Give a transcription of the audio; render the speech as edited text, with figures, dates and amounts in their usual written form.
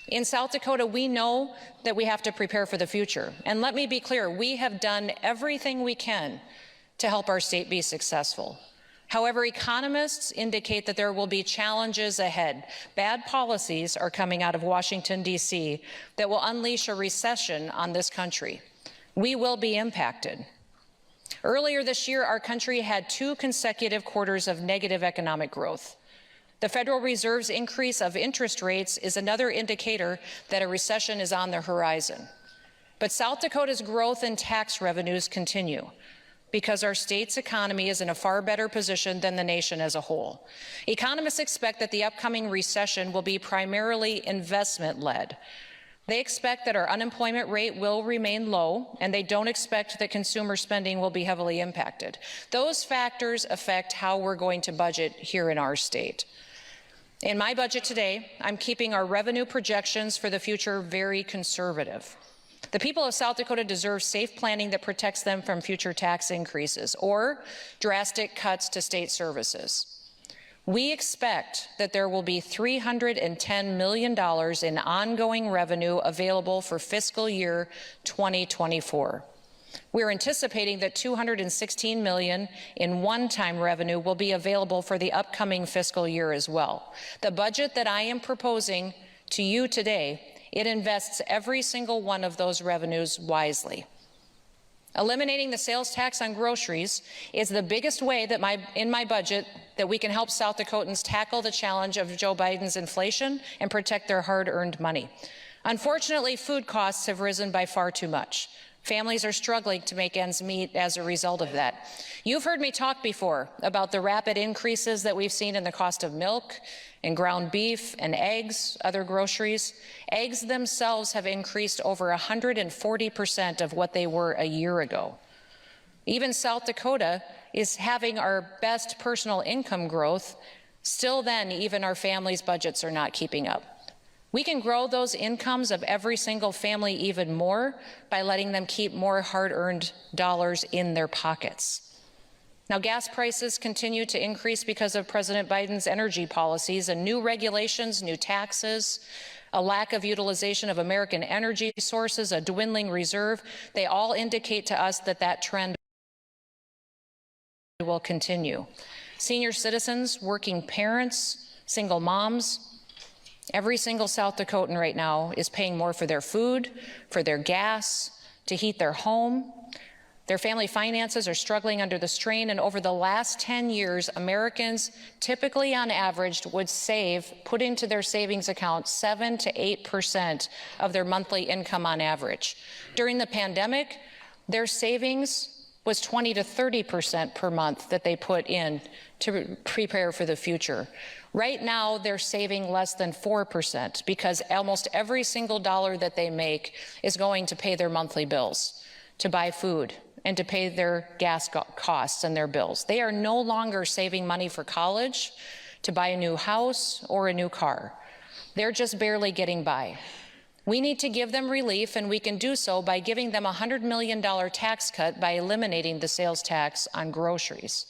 In South Dakota, we know that we have to prepare for the future. And let me be clear, we have done everything we can to help our state be successful. However, economists indicate that there will be challenges ahead. Bad policies are coming out of Washington, D.C. that will unleash a recession on this country. We will be impacted. Earlier this year, our country had 2 consecutive quarters of negative economic growth. The Federal Reserve's increase of interest rates is another indicator that a recession is on the horizon. But South Dakota's growth in tax revenues continue, because our state's economy is in a far better position than the nation as a whole. Economists expect that the upcoming recession will be primarily investment-led. They expect that our unemployment rate will remain low, and they don't expect that consumer spending will be heavily impacted. Those factors affect how we're going to budget here in our state. In my budget today, I'm keeping our revenue projections for the future very conservative. The people of South Dakota deserve safe planning that protects them from future tax increases or drastic cuts to state services. We expect that there will be $310 million in ongoing revenue available for fiscal year 2024. We're anticipating that $216 million in one-time revenue will be available for the upcoming fiscal year as well. The budget that I am proposing to you today, it invests every single one of those revenues wisely. Eliminating the sales tax on groceries is the biggest way that in my budget that we can help South Dakotans tackle the challenge of Joe Biden's inflation and protect their hard-earned money. Unfortunately, food costs have risen by far too much. Families are struggling to make ends meet as a result of that. You've heard me talk before about the rapid increases that we've seen in the cost of milk and ground beef and eggs, other groceries. Eggs themselves have increased over 140% of what they were a year ago. Even South Dakota is having our best personal income growth. Still then, even our families' budgets are not keeping up. We can grow those incomes of every single family even more by letting them keep more hard-earned dollars in their pockets. Now, gas prices continue to increase because of President Biden's energy policies and new regulations, new taxes, a lack of utilization of American energy sources, a dwindling reserve. They all indicate to us that that trend will continue. Senior citizens, working parents, single moms, every single South Dakotan right now is paying more for their food, for their gas, to heat their home. Their family finances are struggling under the strain, and over the last 10 years, Americans typically on average would put into their savings account 7 to 8% of their monthly income on average. During the pandemic, their savings was 20 to 30% per month that they put in to prepare for the future. Right now, they're saving less than 4% because almost every single dollar that they make is going to pay their monthly bills, to buy food, and to pay their gas costs and their bills. They are no longer saving money for college, to buy a new house or a new car. They're just barely getting by. We need to give them relief, and we can do so by giving them a $100 million tax cut by eliminating the sales tax on groceries.